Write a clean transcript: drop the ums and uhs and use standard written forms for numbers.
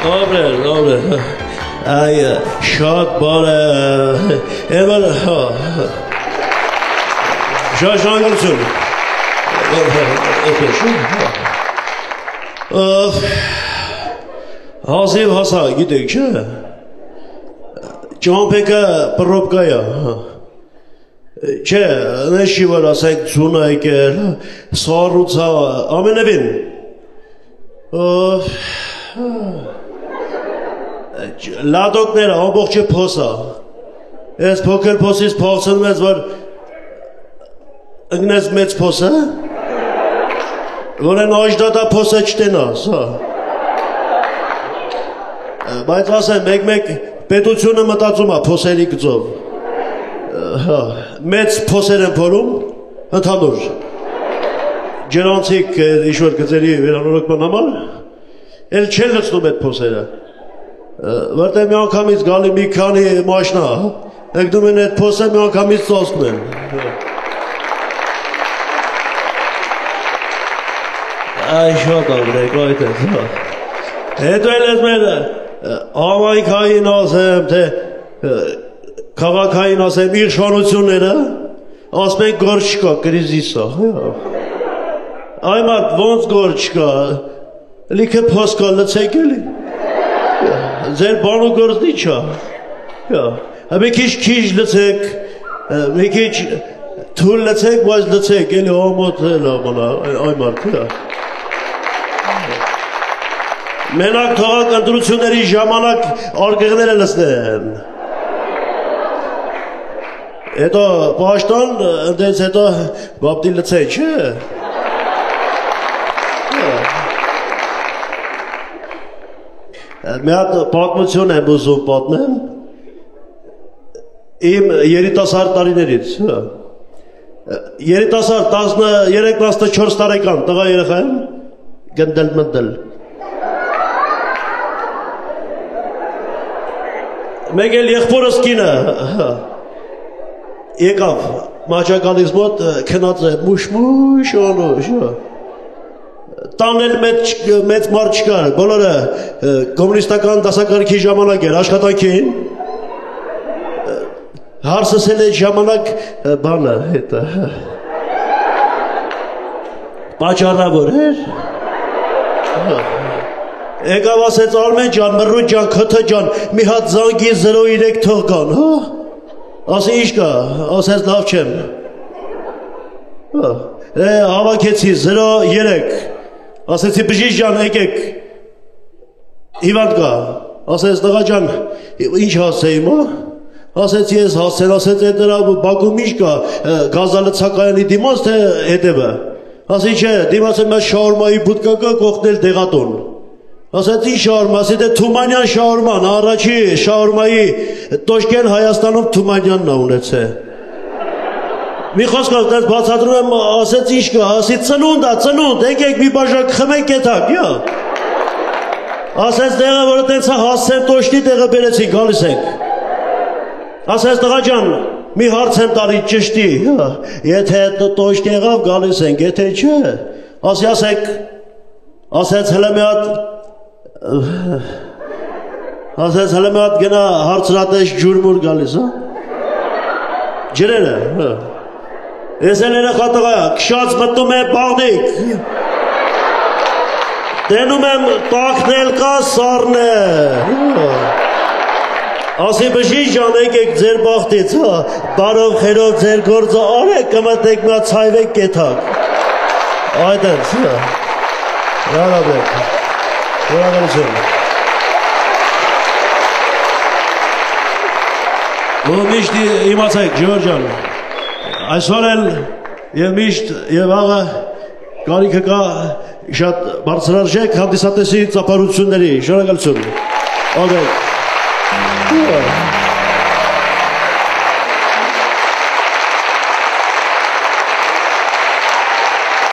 Dobre. Ay, շատ բար է։ Էվալ, շաշանգություն։ Հազիվ հասա, գիտեք, չէ։ Ճամպեկը պրոպկա է։ Չէ, նեշի վար ասեք ձունա եկեր, սարուցա, ամենևին։ Լադոկները ամբողջը փոսա։ Ես փոքր փոսից փոխցնում ես, որ ընկնես մեծ փոսը, որ են աշդատա փոսը չտենաս, բայց ասեմ, մեկ պետությունը մտածում է փոսերի գծով, մեծ փոսեր են փորում, ընդհանուր, ջրանցիկ ինչ-որ գծերի վերանորոգման համար, էլ չեն լցնում այդ փոսերը, որտեղ մի անգամից գալի մի քանի մաշնա, ընկնում են այդ փոսը մի անգամից ծոսկում են։ Այ շատ ագրեք, այդ է, հետո էլ ես մեր համայնքային ասեմ, թե քաղաքային ասեմ, իշխանությունները, ասում են գործ չկա, կրիզիս է, այ մարդ ոնց գործ չկա, լիքը փոս կա լցեք էլի, ձեր բան ու գործնի չա, մի քիչ լցեք, մի քիչ թույլ լցեք, բայց լցեք, էլի ամոթ այ մարդ, Մենակ թողակ ընտրությունների ժամանակ արգեղները լսնեն։ Հետո պաշտան, ընդենց հետո բապտի լծե, չէ։ Մի հատ պատմություն եմ ուզում պատմեմ, իմ երիտասարդ տարիներից, երիտասարդ 13-14 տարեկան տղա երեխա եմ, գնդել մնդել։ Մեկ էլ եղբորս կինը եկավ մաչակալից մոտ քնած է մուշ անուշ տանել մեծ մարդ չկար բոլորը կոմունիստական դասակարգի ժամանակ էր աշխատանքին հարսսել այդ ժամանակ բանը հետը պաճառավոր էր Եկավ ասեց Արմեն ջան, Մռոտ ջան, Քթ ջան, մի հատ զանգի 03 թող կան, հա? Ասի ինչ կա, ասեց լավ չեմ։ Հավաքեցի 03, ասեցի բժիշկ ջան, եկեք, հիվանդ կա, ասեց տղա ջան, ինչ հասցեիմ, հա? Ասեց ես հասցեն, ասեց այդ նրա բակում ինչ կա, գազալցակայանի դիմաց թե հետևը։ Ասի չէ, դիմաց եմ շաուրմայի բուտկա կա, կողքնել դեղատոն։ Ասեց ինչ շաուրմա, ասեց Թումանյան շաուրման, առաջի շաուրմայի տոշկեն Հայաստանում Թումանյանն է ունեցե։ Մի խոսքով դες բացատրում եմ, ասեց ինչ կա, ասի ծնունդ, եկեք մի բաժակ խմեք կետակ, յա։ Ասեց տեղը, որ տենց հասցեն տոշկի տեղը բերեցի, գալիս ենք։ Ասեց տղա ջան, մի հարց եմ տարի ճշտի, եթե տոշկ եղավ գալիս ենք, եթե չէ, ասի ասեք, ասեց հլը մի հատ ասեց հլը մի հատ գնա հարցրատես ջուրմուր գալիս, ջրերը, ես էլ երեխա տղա, քշած մտնում է բաղնիկ, տենում եմ տակնել կա սարնե, ասի բժիշկ ջան եկեք ձեր բախտից, բարով խերով ձեր գործը արեք, կմտեք նա ցայվեք կեթակ, այդենց, հրարաբեք, հրարաբություն, ու միշտ իմացեք, Ժորժ ջան, այսօր էլ և միշտ և աղը կարիքը կա շատ բարձրարժեք հանդիսատեսի ծափարությունների, շնորհակալություն, աղեք,